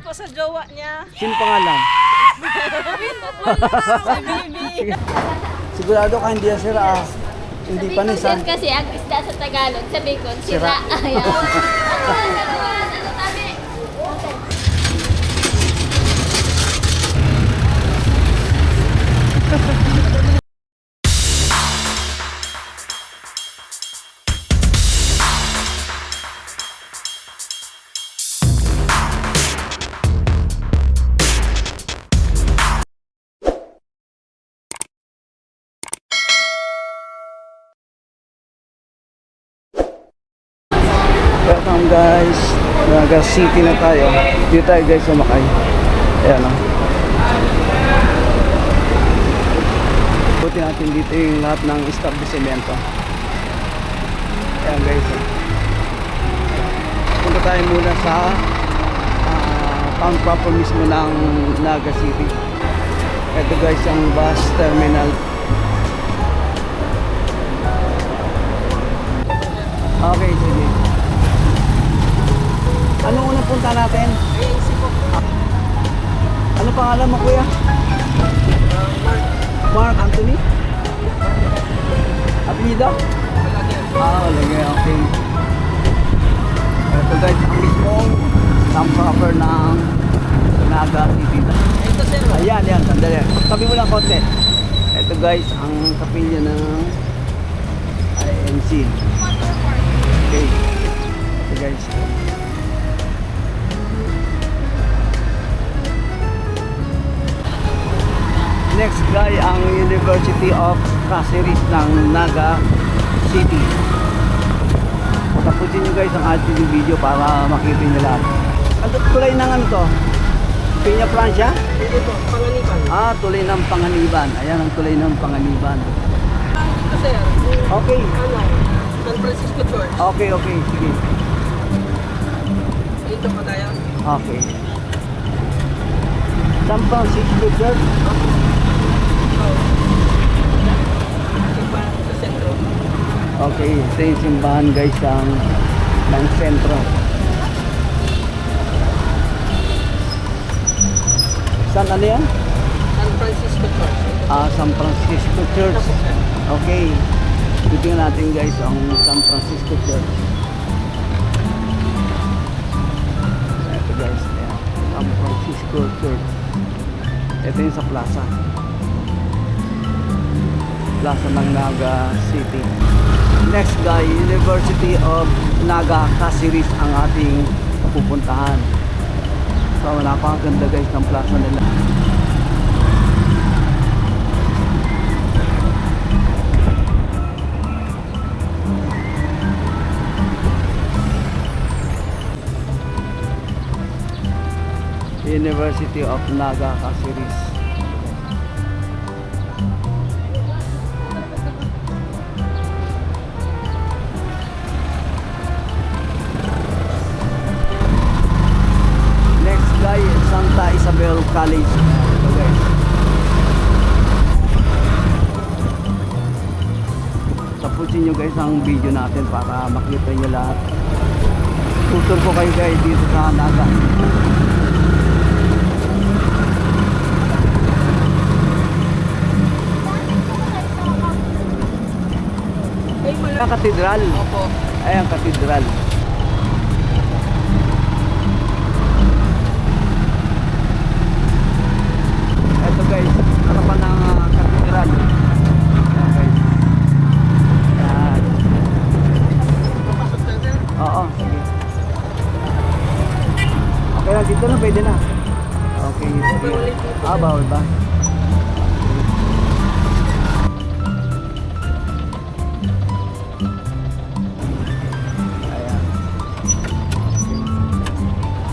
Po sa jowa niya. Sino pangalan? Sige. Sigurado ka hindi yan sira. Hindi Sabi ko, panisan. sir, kasi ang isda sa Tagalog, sabi ko, sira. Ayan. Ano sabi? Welcome guys. Naga City na tayo. Dito tayo guys sumakay. Ayan o. Buti natin dito yung lahat ng establishmento. Ayan guys. Punta tayo muna sa town proper mismo ng Naga City. Ito guys ang bus terminal. Okay, sige. Anong unang punta natin? Ano pangalan mo kuya? Mark Anthony? Apelido? Lagay, okay. Ito guys, ang mismong town proper ng Naga City. Ito sir. Ayan, yan, sandali. Tabi mo lang konti. Ito guys, ang kapilya ng INC. Okay. Ito guys. Next guy ang University of Caceres ng Naga City. Tapusin nyo guys ang ating video para makita nyo lahat. Ano tulay ng ano to? Peña Francia? Ito, Panganiban. Tulay ng Panganiban. Ayan ang tulay ng Panganiban. Ito sir. Okay. San Francisco Church. Okay, okay. Sige. Ito pa tayo. Okay. San Francisco Church. Ito pa sa sentro. Okay, ito yung simbahan guys ng sentro. San ano yan? San Francisco Church. San Francisco Church. Okay. Tingnan natin guys ang San Francisco Church. Ito guys, ayan. San Francisco Church. Ito yung sa plaza. Plaza ng Naga City. Next guy, University of Naga Caceres ang ating pupuntahan. So napakaganda guys ng plaza nila. University of Naga Caceres. Next guy, Santa Isabel College. Ito guys. Tapusin nyo guys ang video natin para makita nyo lahat. Tutur ko kayo guys dito sa Naga. Ang katedral. Opo. Ay, ang katedral. Ito guys, harapan ng katedral. Ayan guys. Ayan. Papasok tayo sir. Oo, sige. Okay lang, dito na, pwede na. Okay, sige. Bawal ba?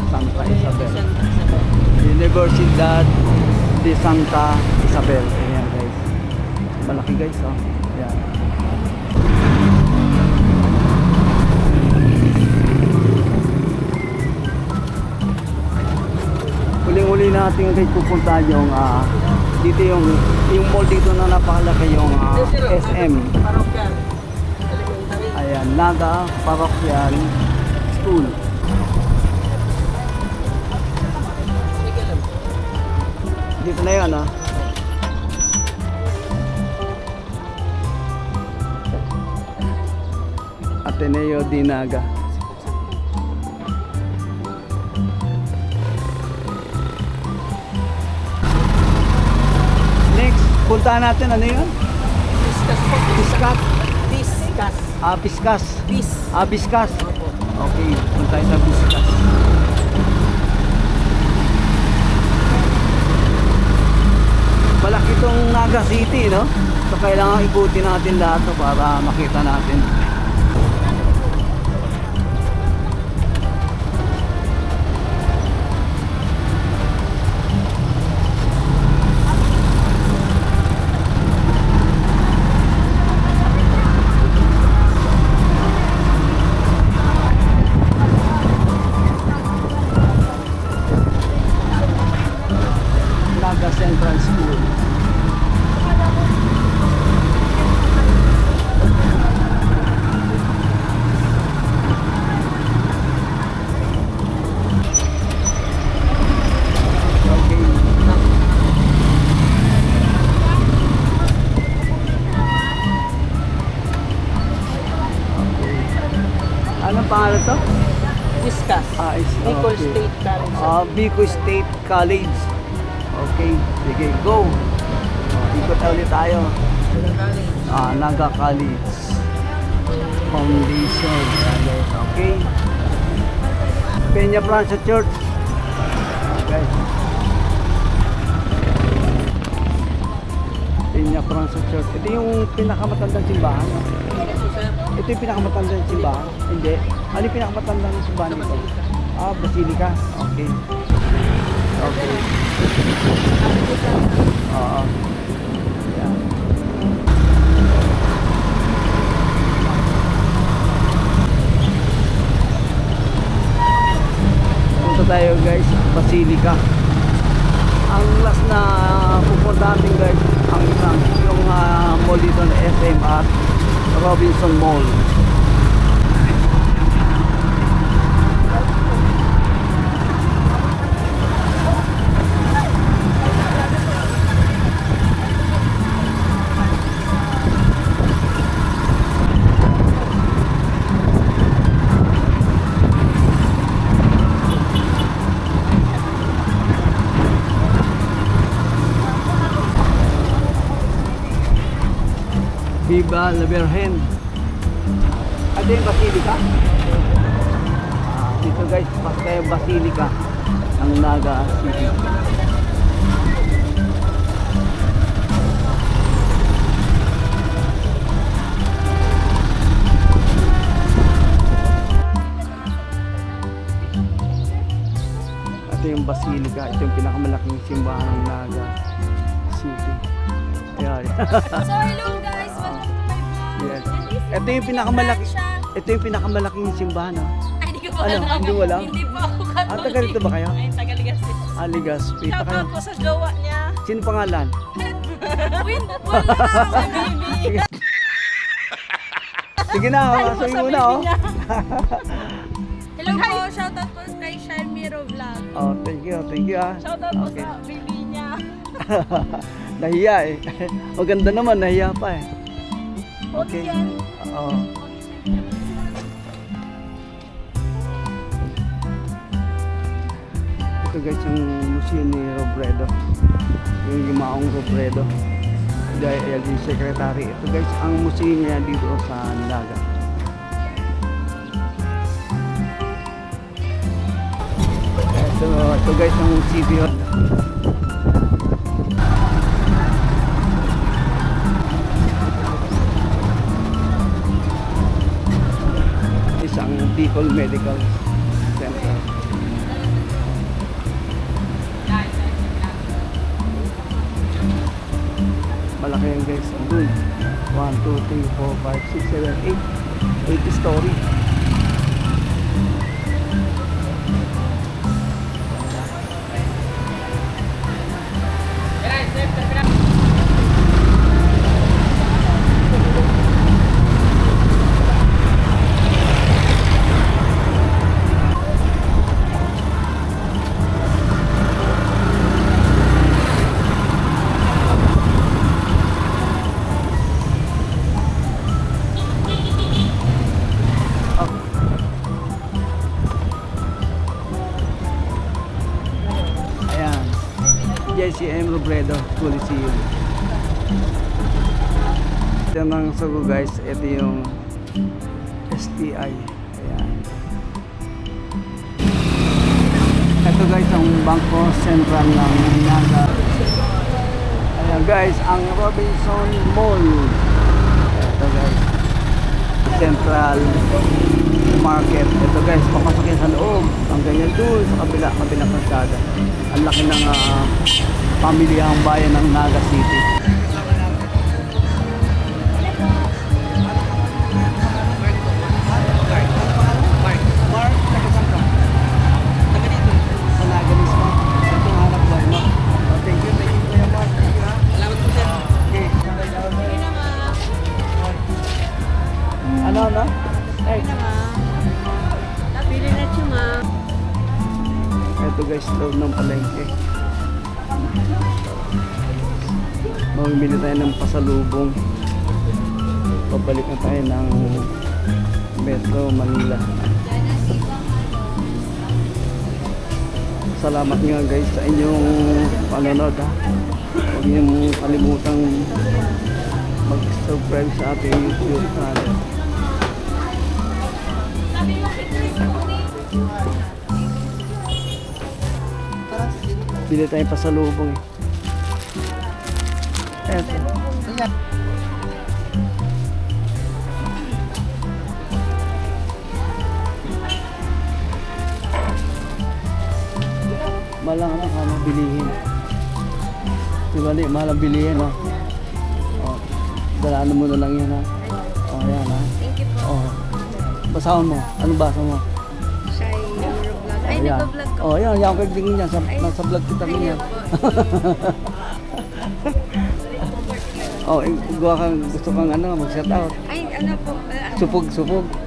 Santa Isabel. Universidad de Santa Isabel. Ayan guys. Malaki guys oh. Ayan. Huling-huli natin guys pupunta yung dito yung mall dito na napakalaki yung SM. Parokyal. Elementary. Ayan, Naga Parochial School. Ito na yun, ah. Ateneo de Naga. Next, puntahan natin ano yun? Discuss po. Piskat. Discuss. Piskas. Dis. Piskas. Opo. Okay, punta tayo sa Piskas. Malaki itong Naga City, no? So kailangan ikutin natin lahat to para makita natin. Naga Central School. Okay. Anong pangalan to? Discuss. Bicol okay. State College. Bicol State College. Okay, sige, go. Ikot ulit tayo. College. Naga College Foundation. Okay. Peña Francia Church. Okay. Peña Francia Church. Ito yung pinakamatandang simbahan. No? Sir. Ito yung pinakamatandang simbahan. Hindi. Ano yung pinakamatandang simbahan Sa nito? Basilica. Basilica. Okay. Okay. Oo. Yeah. Punta tayo guys, Basilica. Ang last na pupunta natin guys, ang isang yung mall dito na SM at Robinson Mall. Viva la Virgen. Ito yung Basilica. Dito guys, basta yung Basilica ng Naga City. Ito yung Basilica. Ito yung pinakamalaking simbahan ng Naga City. Ayan. So hello guys, welcome to my vlog. Yes. And this is Ito yung my pinakamalaki. Francia. Ito yung pinakamalaking simbahan, ha? Ay, hindi ko pa Ano? alam. Hindi mo alam? Hindi pa ako Catholic. Taga rito ba kayo? Ay, taga Legazpi. Legazpi pa kayo. Shoutout ko sa jowa niya. Sino pangalan? Win, wala ako, baby. Sige na, masuhin mo na, oh. Hello po, shoutout po kay Shine Miro Vlog. Oh, thank you, ah. Shoutout po Okay. sa baby niya. Nahiya eh. Maganda naman, nahiya pa eh. Okay. yan. Oo. Ito guys, yung museo ni Robredo. Yung Yumaong Robredo. Dahil yung secretary. Ito guys, ang museo niya dito sa Naga. Ito guys, ang city hall. Isang Bicol Medical Center. Malaki yan guys. Andun. 1, 2, 3, 4, 5, 6, 7, 8. 8 story. JCM Robredo Coliseum. Ito ng Sogo guys, ito yung STI. Ayan. Ito guys ang Bangko Sentral ng Naga. Ayan guys, ang Robinson Mall. Ito guys, Central Market. Ito guys, papasok yan sa loob. Ang ganyan doon sa kabilang kalsada. Ang laki ng pamilyang bayan ng Naga City. Ano? Hey. Napili na siya, ma. Ito guys, loob ng palengke. Mamimili tayo ng pasalubong. Pabalik na tayo ng Metro Manila. Salamat nga guys sa inyong panonood ha. Huwag niyong kalimutang mag-subscribe sa ating YouTube channel. Bili tayo pasalubong eh. Eto. Malang ano ka bilihin. Diba ni, mahal ang bilihin no? Oh, dalaan mo na lang yan ha. Oh, yan ha. Thank you po. Oh. Basahan mo. Ano basa mo? Shy Vlog. Ay, Ayan. nag-vlog ka. Oh, yan. Yan ko tingin niya. Nasa vlog kita rin yan. Oh, gawa kang gusto kang ano, mag-shout out. Ay, ano po. Supog.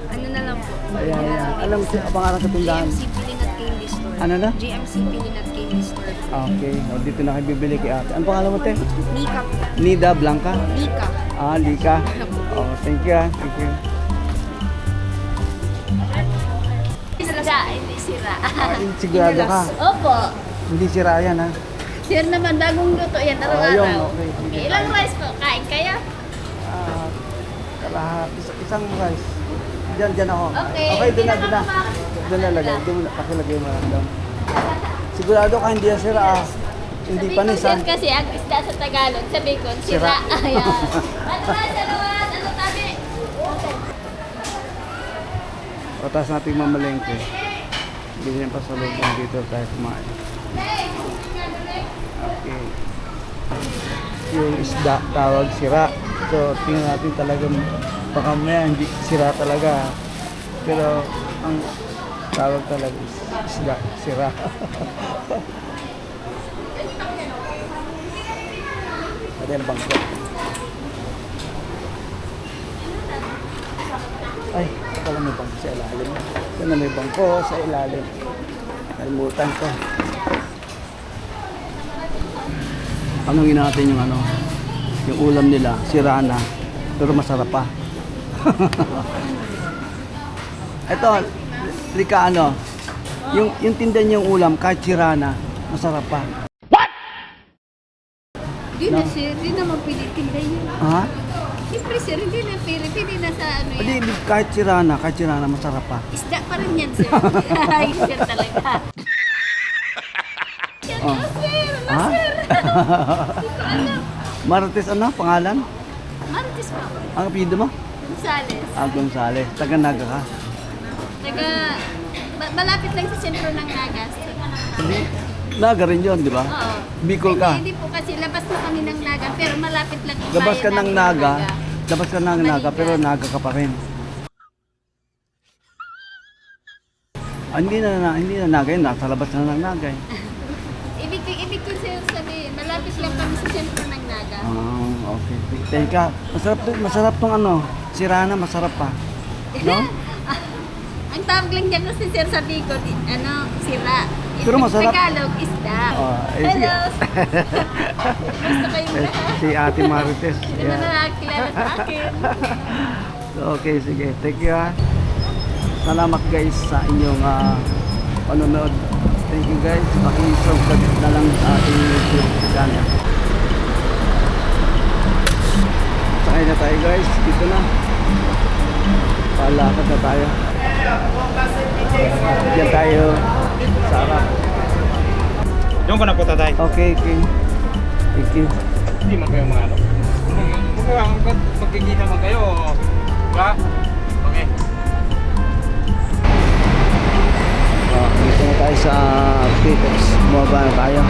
Ano na lang po. Ayan, ayan. Alam ko, pangarap sa tindahan. GMC Pilinat Candy Store. Ano na? GMC Pilinat Candy Store. Okay. Oh, dito na kayo bibili kay ate. Ano pangalan mo, te? Nika po. Nida Blanca? Nika. Ah, Lika. Oh, thank you ah. Thank you. Sira, hindi sira. Sigurado ka? Opo. Hindi sira yan ha? Sir naman, bagong luto yan, Ayun, araw-araw. okay. Okay, ilang rice po? Kain kayo? Ah, kalahati. Isang rice. Diyan ako. Okay. Doon na. Doon na lagay. Doon na pakilagay mo lang doon. Sigurado ka hindi yan sira ah. Hindi Sabi panis ko, ah. sir, kasi ang isda sa Tagalog, sabi ko, Sira. sira. Ayan. Ano ba, dalawan? Ano tabi? Patas natin mamalengke. Ganyan pa sa loob dito tayo kumain. Okay. Yung isda tawag sira. So tingnan natin talagang baka maya hindi sira talaga. Pero ang tawag talaga isda sira. Ada yang bangko. Ay, akala may bangko sa ilalim. Sana may bangko sa ilalim. Kalimutan ko. Tanungin natin yung ano, yung ulam nila, sira na, pero masarap pa. Ito, Rika, ano, yung tinda niyong ulam, kahit sira na, masarap pa. Di na, sir. Di na magpilitin yun. Ha? Siyempre, sir, hindi na pili na sa ano Hindi, yan. kahit sira na, masarap pa. Isda pa rin yan, sir. Ay, sir talaga. Sir, Oh. sir. Ha? Marites ano, pangalan? Marites po. Ang apelyido mo? Gonzales. Gonzales. Taga Naga ka? Malapit lang sa sentro ng Nagas. Naga rin yun, di ba? Oo. Bicol ka? Hindi po kasi labas na kami ng Naga, pero malapit lang. ang Labas ka bayan ng namin Naga, labas ka ng Naga, Balikan. pero Naga ka pa rin. Ah, hindi na Naga yun, nasa labas na ng Naga eh. Ibig ko sabihin, malapit lang kami sa sentro ng Naga. Ah, okay. Teka, masarap tong ano, sira na, masarap pa. No? Ang tawag lang dyan kasi sir sa Bicol, sira. Pero masarap. Tagalog, isda. Sige. Hello. Gusto kayong lahat. Si Ate Marites. Hindi naman nakakilala sa akin. Okay, sige. Thank you ha. Salamat guys sa inyong panonood. Thank you guys. Paki-subscribe na lang sa ating YouTube channel. Sakay na tayo guys. Dito na. Palakad na tayo. Diyan tayo sa harap. Doon ko na po tatay. Okay, okay. Thank you. Hindi man kayo mga ano. Kung magkikita man kayo, ba? Okay. Dito na tayo sa PX. Bumaba na tayo.